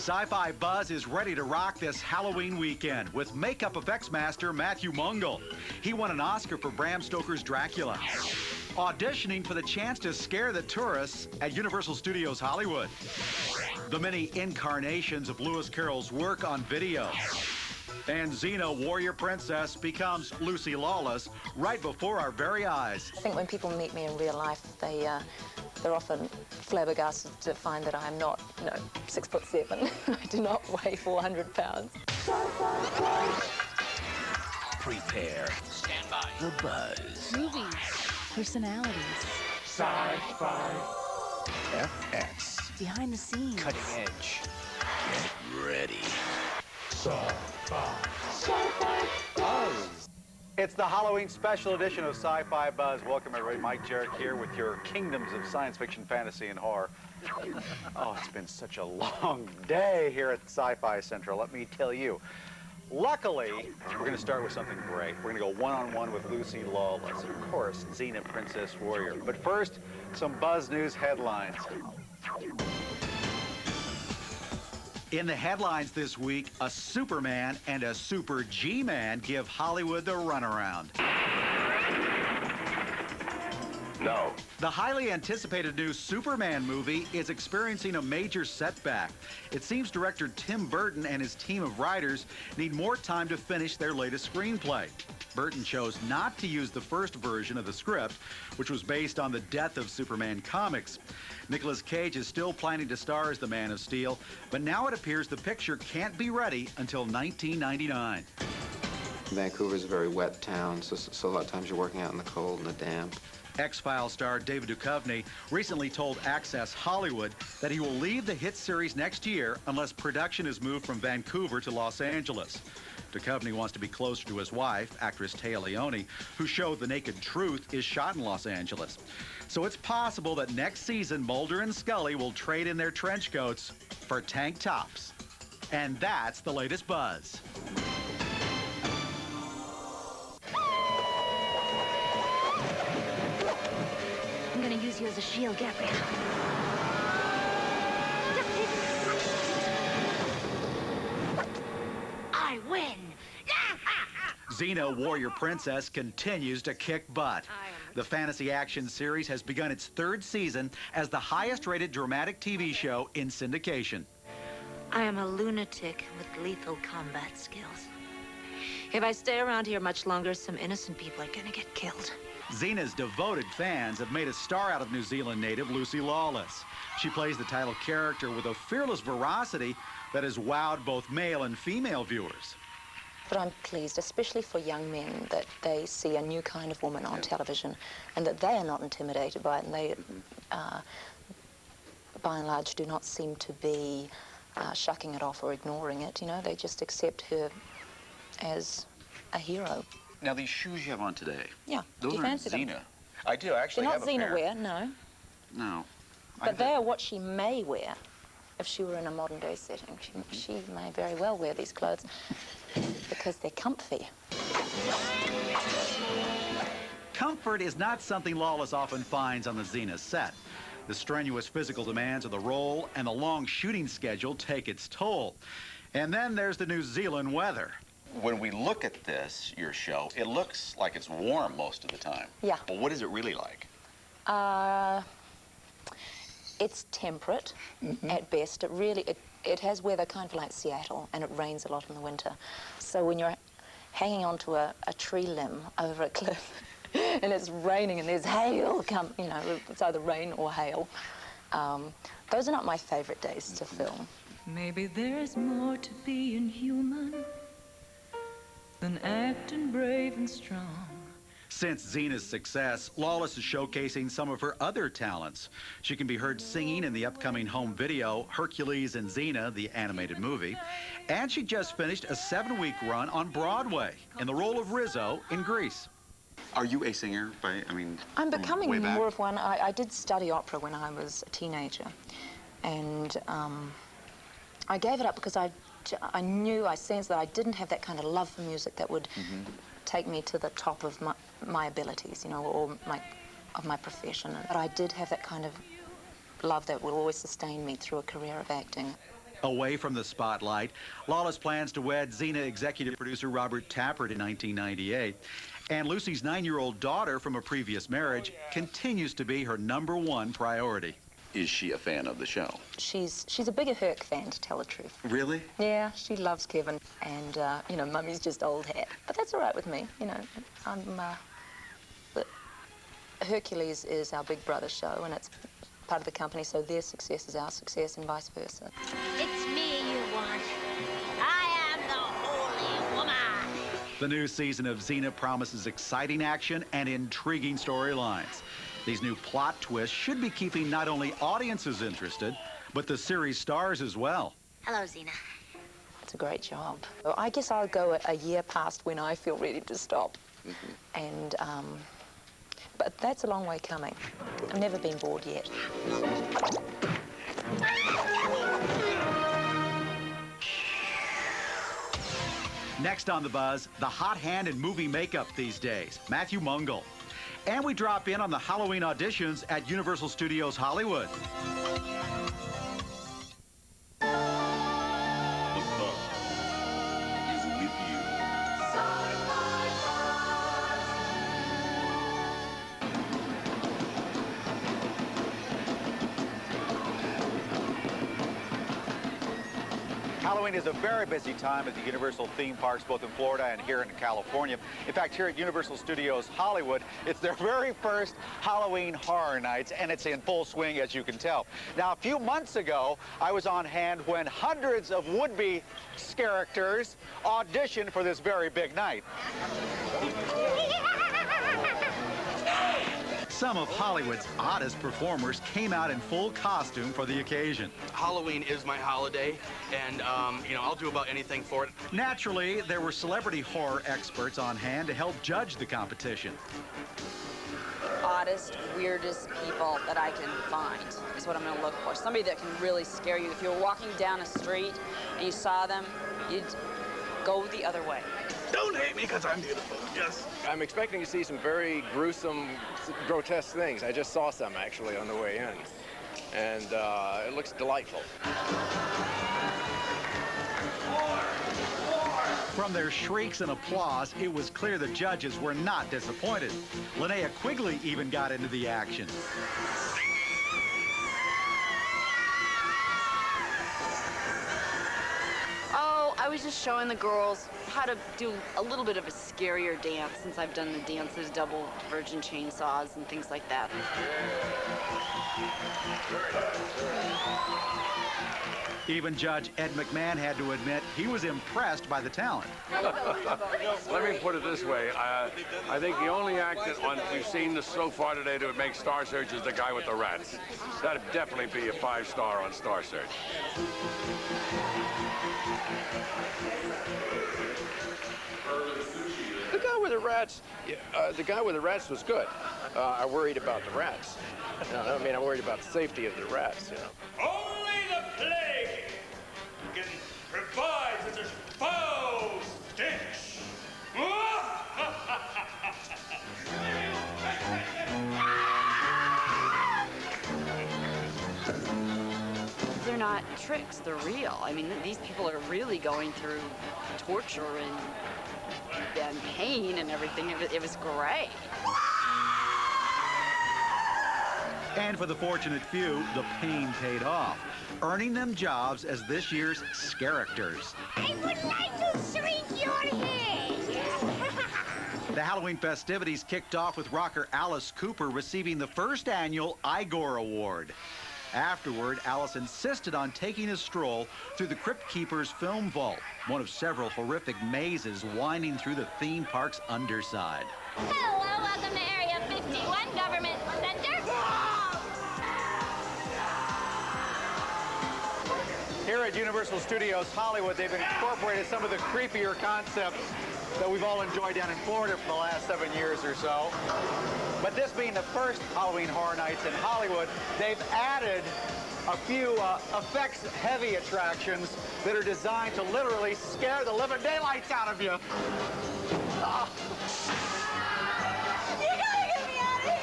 Sci-Fi Buzz is ready to rock this Halloween weekend with makeup effects master Matthew Mungle. He won an Oscar for Bram Stoker's Dracula. Auditioning for the chance to scare the tourists at Universal Studios Hollywood. The many incarnations of Lewis Carroll's work on video. And Xena, Warrior Princess, becomes Lucy Lawless right before our very eyes. I think when people meet me in real life, they're often flabbergasted to find that I'm not, 6'7". I do not weigh 400 pounds. Prepare. Stand by. The buzz. Movies. Personalities. Sci-Fi. FX. Behind the scenes. Cutting edge. Get ready. Sci-Fi. Sci-Fi Buzz. It's the Halloween special edition of Sci-Fi Buzz. Welcome, everybody. Mike Jarrett here with your kingdoms of science fiction, fantasy, and horror. Oh, it's been such a long day here at Sci-Fi Central, let me tell you. Luckily, we're going to start with something great. We're going to go one-on-one with Lucy Lawless, of course, Xena, Princess Warrior. But first, some Buzz News headlines. In the headlines this week, a Superman and a Super G-Man give Hollywood the runaround. No. The highly anticipated new Superman movie is experiencing a major setback. It seems director Tim Burton and his team of writers need more time to finish their latest screenplay. Burton chose not to use the first version of the script, which was based on the Death of Superman comics. Nicolas Cage is still planning to star as the Man of Steel, but now it appears the picture can't be ready until 1999. Vancouver's a very wet town, so a lot of times you're working out in the cold and the damp. X-Files star David Duchovny recently told Access Hollywood that he will leave the hit series next year unless production is moved from Vancouver to Los Angeles. Duchovny wants to be closer to his wife, actress Téa Leoni, who showed The Naked Truth is shot in Los Angeles. So it's possible that next season Mulder and Scully will trade in their trench coats for tank tops. And that's the latest buzz. I'm gonna use you as a shield, Gabrielle. I win! Xena, Warrior Princess continues to kick butt. The fantasy action series has begun its third season as the highest-rated dramatic TV show in syndication. I am a lunatic with lethal combat skills. If I stay around here much longer, some innocent people are gonna get killed. Xena's devoted fans have made a star out of New Zealand native Lucy Lawless. She plays the title character with a fearless veracity that has wowed both male and female viewers. But I'm pleased, especially for young men, that they see a new kind of woman on television and that they are not intimidated by it, and they, by and large, do not seem to be shucking it off or ignoring it. You know, they just accept her as a hero. Now, these shoes you have on today. Yeah. Those do you aren't fancy them? Xena. I do. I actually They're have not a Xena pair. wear, no. No. But they are what she may wear if she were in a modern day setting. She may very well wear these clothes because they're comfy. Comfort is not something Lawless often finds on the Xena set. The strenuous physical demands of the role and the long shooting schedule take its toll. And then there's the New Zealand weather. When we look at this, your show, it looks like it's warm most of the time. Yeah. But what is it really like? It's temperate at best. It has weather kind of like Seattle, and it rains a lot in the winter. So when you're hanging onto a tree limb over a cliff and it's raining and there's hail, it's either rain or hail. Those are not my favorite days to film. Maybe there's more to being human than acting brave and strong. Since Xena's success, Lawless is showcasing some of her other talents. She can be heard singing in the upcoming home video, Hercules and Xena, the animated movie. And she just finished a 7-week run on Broadway in the role of Rizzo in Grease. Are you a singer? I'm becoming more of one. I did study opera when I was a teenager. And I gave it up because I sensed that I didn't have that kind of love for music that would take me to the top of my abilities, or of my profession. But I did have that kind of love that will always sustain me through a career of acting. Away from the spotlight, Lawless plans to wed Xena executive producer Robert Tappert in 1998. And Lucy's 9-year-old daughter from a previous marriage continues to be her #1 priority. Is she a fan of the show? She's a bigger Herc fan, to tell the truth. Really? Yeah, she loves Kevin. And, you know, Mummy's just old hat. But that's all right with me, you know. But Hercules is our big brother show, and it's part of the company, so their success is our success and vice versa. It's me you want. I am the Holy Woman. The new season of Xena promises exciting action and intriguing storylines. These new plot twists should be keeping not only audiences interested, but the series stars as well. Hello, Xena. It's a great job. I guess I'll go a year past when I feel ready to stop. And, but that's a long way coming. I've never been bored yet. Next on The Buzz, the hot hand in movie makeup these days, Matthew Mungle. And we drop in on the Halloween auditions at Universal Studios Hollywood. Halloween is a very busy time at the Universal theme parks, both in Florida and here in California. In fact, here at Universal Studios Hollywood, it's their very first Halloween Horror Nights, and it's in full swing, as you can tell. Now, a few months ago, I was on hand when hundreds of would-be characters auditioned for this very big night. Some of Hollywood's oddest performers came out in full costume for the occasion. Halloween is my holiday, and, you know, I'll do about anything for it. Naturally, there were celebrity horror experts on hand to help judge the competition. Oddest, weirdest people that I can find is what I'm going to look for. Somebody that can really scare you. If you were walking down a street and you saw them, you'd go the other way. Don't hate me because I'm beautiful, yes. I'm expecting to see some very gruesome, grotesque things. I just saw some, actually, on the way in. And it looks delightful. From their shrieks and applause, it was clear the judges were not disappointed. Linnea Quigley even got into the action. Oh, I was just showing the girls how to do a little bit of a scarier dance, since I've done the dances, double virgin chainsaws and things like that. Even Judge Ed McMahon had to admit he was impressed by the talent. Let me put it this way. I think the only actor we've seen so far today that would make Star Search is the guy with the rats. That'd definitely be a 5-star on Star Search. The guy with the rats was good. I worried about the rats. I mean, I worried about the safety of the rats, you know. Only the plague can provide such a foul stench. They're not tricks, they're real. I mean, these people are really going through torture and pain and everything. It was great. And for the fortunate few, the pain paid off, earning them jobs as this year's Scaracters. I would like to shrink your head. The Halloween festivities kicked off with rocker Alice Cooper receiving the first annual Igor Award. Afterward, Alice insisted on taking a stroll through the Crypt Keeper's film vault, one of several horrific mazes winding through the theme park's underside. Hello, welcome to Area 51 Government Center. Here at Universal Studios Hollywood, they've incorporated some of the creepier concepts that we've all enjoyed down in Florida for the last 7 years or so. But this being the first Halloween Horror Nights in Hollywood, they've added a few effects-heavy attractions that are designed to literally scare the living daylights out of you. Oh. You gotta get me out of here!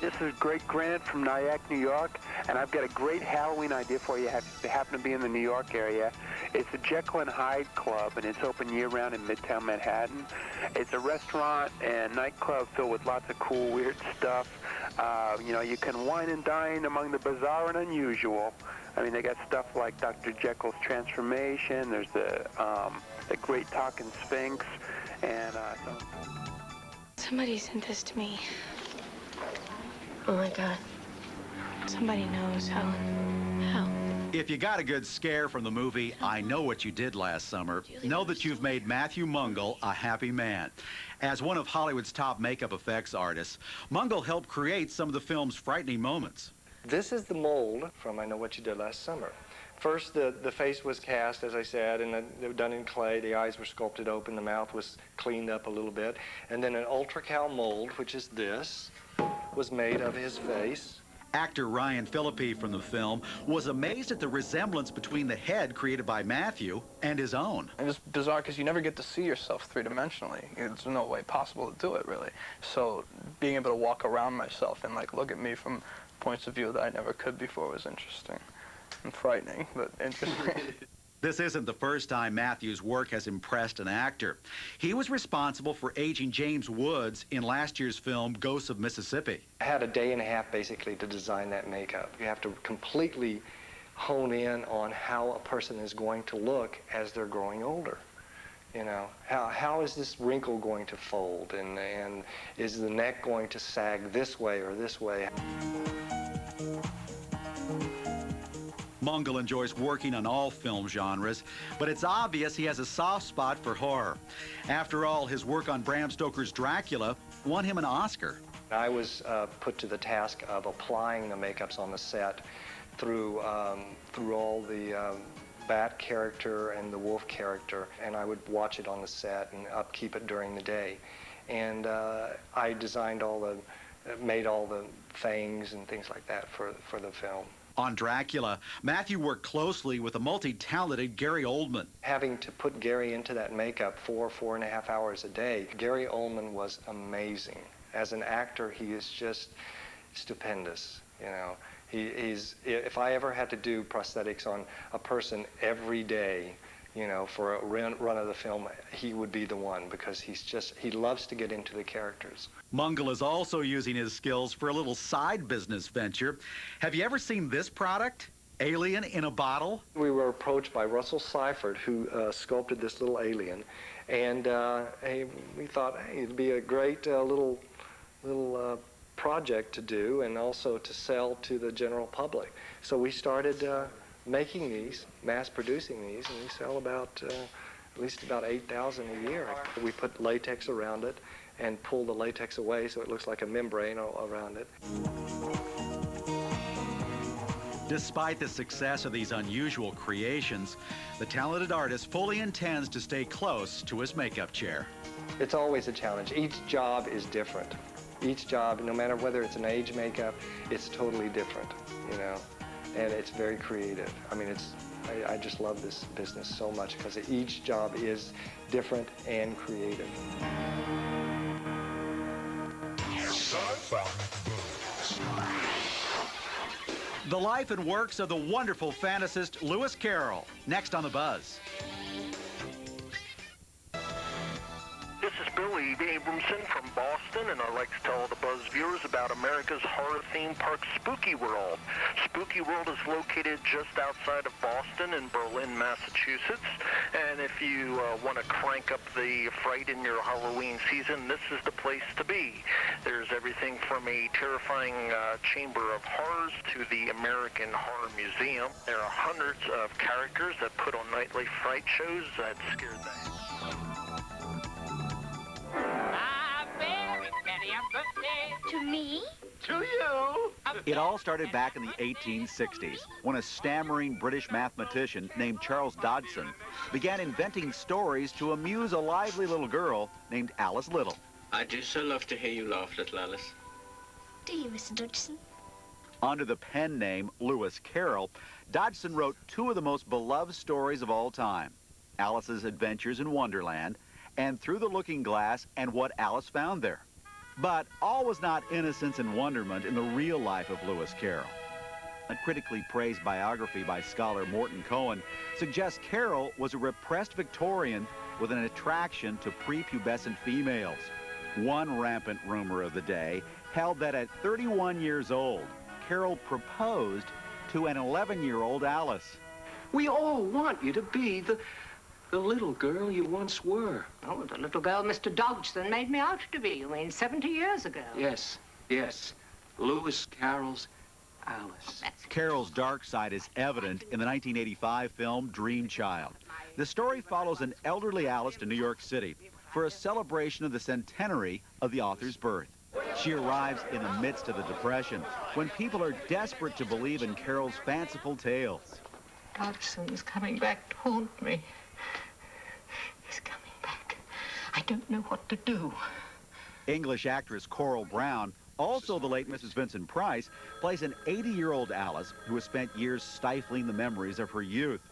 This is Greg Grant from Nyack, New York, and I've got a great Halloween idea for you if you happen to be in the New York area. It's the Jekyll and Hyde Club, and it's open year-round in Midtown Manhattan. It's a restaurant and nightclub filled with lots of cool, weird stuff. You know, you can wine and dine among the bizarre and unusual. I mean, they got stuff like Dr. Jekyll's transformation. There's the Great Talking Sphinx, and Somebody sent this to me. Oh my God. Somebody knows, Helen. How? If you got a good scare from the movie I Know What You Did Last Summer, know that you've made Matthew Mungle a happy man. As one of Hollywood's top makeup effects artists, Mungle helped create some of the film's frightening moments. This is the mold from I Know What You Did Last Summer. First, the face was cast, as I said, and they were done in clay. The eyes were sculpted open. The mouth was cleaned up a little bit. And then an ultra-cal mold, which is this, was made of his face. Actor Ryan Phillippe from the film was amazed at the resemblance between the head created by Matthew and his own. And it's bizarre because you never get to see yourself three-dimensionally. There's no way possible to do it, really. So being able to walk around myself and, like, look at me from points of view that I never could before was interesting. And frightening, but interesting. This isn't the first time Matthew's work has impressed an actor. He was responsible for aging James Woods in last year's film, Ghosts of Mississippi. I had a day and a half, basically, to design that makeup. You have to completely hone in on how a person is going to look as they're growing older. You know, how is this wrinkle going to fold, and is the neck going to sag this way or this way? Mungle enjoys working on all film genres, but it's obvious he has a soft spot for horror. After all, his work on Bram Stoker's Dracula won him an Oscar. I was put to the task of applying the makeups on the set through all the bat character and the wolf character, and I would watch it on the set and upkeep it during the day. And I designed made all the fangs and things like that for the film. On Dracula, Matthew worked closely with the multi-talented Gary Oldman. Having to put Gary into that makeup 4.5 hours a day, Gary Oldman was amazing. As an actor, he is just stupendous, you know. If I ever had to do prosthetics on a person every day, you know, for a run of the film, he would be the one, because he loves to get into the characters. Mungle is also using his skills for a little side business venture. Have you ever seen this product? Alien in a bottle? We were approached by Russell Seifert, who sculpted this little alien, and we thought, hey, it'd be a great little project to do, and also to sell to the general public. So we started making these, mass producing these, and we sell about at least about 8,000 a year. We put latex around it and pull the latex away so it looks like a membrane around it. Despite the success of these unusual creations, the talented artist fully intends to stay close to his makeup chair. It's always a challenge. Each job is different. Each job, no matter whether it's an age makeup, it's totally different, you know, and it's very creative. I mean, I just love this business so much because each job is different and creative. The life and works of the wonderful fantasist Lewis Carroll, next on The Buzz. This is Billy Abramson from Boston, and I'd like to tell all the Buzz viewers about America's horror theme park, Spooky World. Spooky World is located just outside of Boston in Berlin, Massachusetts, and if you want to crank up the fright in your Halloween season, this is the place to be. There's everything from a terrifying chamber of horrors to the American Horror Museum. There are hundreds of characters that put on nightly fright shows that scare the To me? To you! It all started back in the 1860s when a stammering British mathematician named Charles Dodson began inventing stories to amuse a lively little girl named Alice Little. I do so love to hear you laugh, little Alice. Do you, Mr. Dodgson? Under the pen name Lewis Carroll, Dodgson wrote two of the most beloved stories of all time, Alice's Adventures in Wonderland and through the looking glass and what Alice found there. But all was not innocence and wonderment in the real life of Lewis Carroll. A critically praised biography by scholar Morton Cohen suggests Carroll was a repressed Victorian with an attraction to prepubescent females. One rampant rumor of the day held that at 31 years old, Carroll proposed to an 11-year-old Alice. We all want you to be the little girl you once were. Oh, the little girl Mr. Dodgson made me out to be. You mean 70 years ago? Yes, yes. Lewis Carroll's Alice. Carroll's dark side is evident in the 1985 film Dream Child. The story follows an elderly Alice to New York City for a celebration of the centenary of the author's birth. She arrives in the midst of the Depression when people are desperate to believe in Carroll's fanciful tales. Dodson's coming back to haunt me. He's coming back. I don't know what to do. English actress Coral Brown, also the late Mrs. Vincent Price, plays an 80-year-old Alice who has spent years stifling the memories of her youth.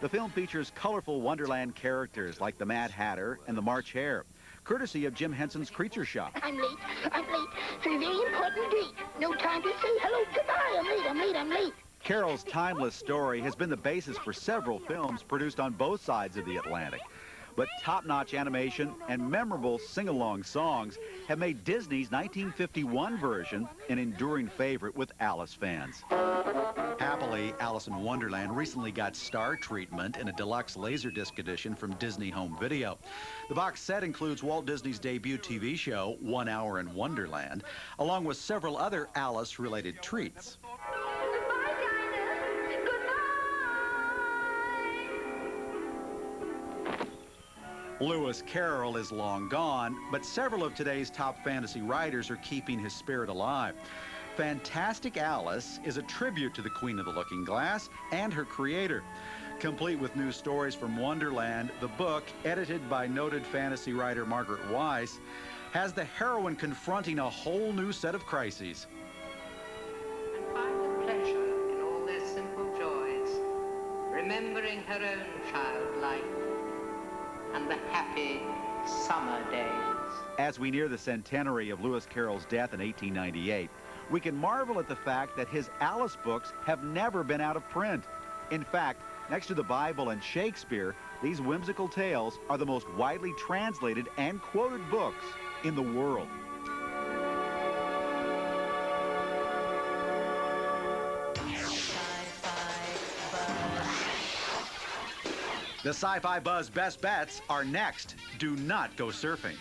The film features colorful Wonderland characters like the Mad Hatter and the March Hare, courtesy of Jim Henson's Creature Shop. I'm late. I'm late for a very important date. No time to say hello, goodbye. I'm late. Carroll's timeless story has been the basis for several films produced on both sides of the Atlantic. But top-notch animation and memorable sing-along songs have made Disney's 1951 version an enduring favorite with Alice fans. Happily, Alice in Wonderland recently got star treatment in a deluxe Laserdisc edition from Disney Home Video. The box set includes Walt Disney's debut TV show, 1 Hour in Wonderland, along with several other Alice-related treats. Lewis Carroll is long gone, but several of today's top fantasy writers are keeping his spirit alive. Fantastic Alice is a tribute to the Queen of the Looking Glass and her creator. Complete with new stories from Wonderland, the book, edited by noted fantasy writer Margaret Weiss, has the heroine confronting a whole new set of crises. And find the pleasure in all their simple joys, remembering her own child life and the happy summer days. As we near the centenary of Lewis Carroll's death in 1898, we can marvel at the fact that his Alice books have never been out of print. In fact, next to the Bible and Shakespeare, these whimsical tales are the most widely translated and quoted books in the world. The Sci-Fi Buzz Best Bets are next. Do not go surfing.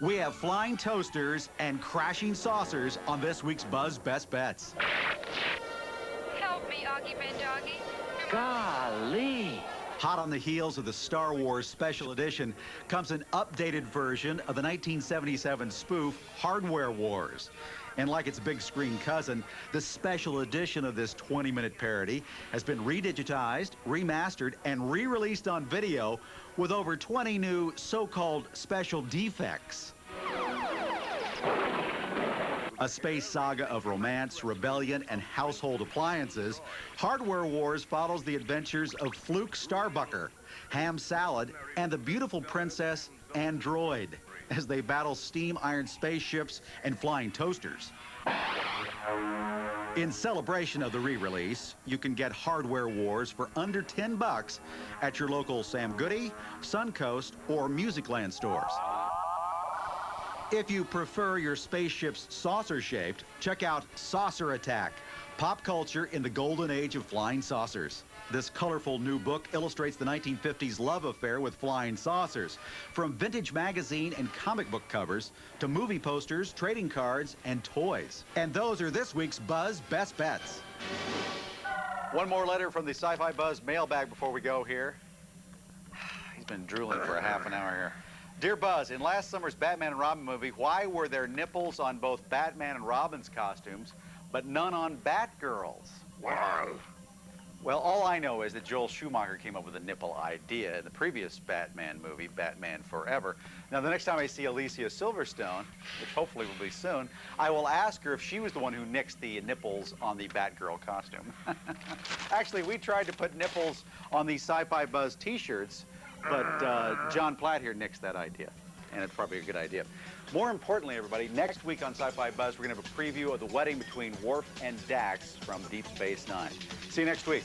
We have flying toasters and crashing saucers on this week's Buzz Best Bets. Help me, Augie Ben Doggy. Golly! Hot on the heels of the Star Wars Special Edition comes an updated version of the 1977 spoof Hardware Wars. And like its big screen cousin, the special edition of this 20-minute parody has been redigitized, remastered, and re-released on video with over 20 new so-called special defects. A space saga of romance, rebellion, and household appliances, Hardware Wars follows the adventures of Fluke Starbucker, Ham Salad, and the beautiful princess Android as they battle steam iron spaceships and flying toasters. In celebration of the re-release, you can get Hardware Wars for under $10 at your local Sam Goody, Suncoast, or Musicland stores. If you prefer your spaceships saucer-shaped, check out Saucer Attack, Pop Culture in the Golden Age of Flying Saucers. This colorful new book illustrates the 1950s love affair with flying saucers, from vintage magazine and comic book covers to movie posters, trading cards, and toys. And those are this week's Buzz Best Bets. One more letter from the Sci-Fi Buzz mailbag before we go here. He's been drooling for a half an hour here. Dear Buzz, in last summer's Batman and Robin movie, why were there nipples on both Batman and Robin's costumes, but none on Batgirl's? Why? Well, all I know is that Joel Schumacher came up with the nipple idea in the previous Batman movie, Batman Forever. Now, the next time I see Alicia Silverstone, which hopefully will be soon, I will ask her if she was the one who nixed the nipples on the Batgirl costume. Actually, we tried to put nipples on these Sci-Fi Buzz t-shirts, but John Platt here nixed that idea, and it's probably a good idea. More importantly, everybody, next week on Sci-Fi Buzz, we're going to have a preview of the wedding between Worf and Dax from Deep Space Nine. See you next week.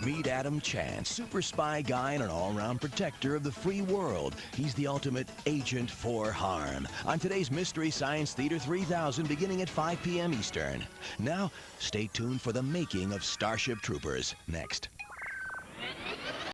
Meet Adam Chance, super spy guy and an all-round protector of the free world. He's the ultimate agent for harm. On today's Mystery Science Theater 3000 beginning at 5 p.m. Eastern. Now, stay tuned for the making of Starship Troopers next.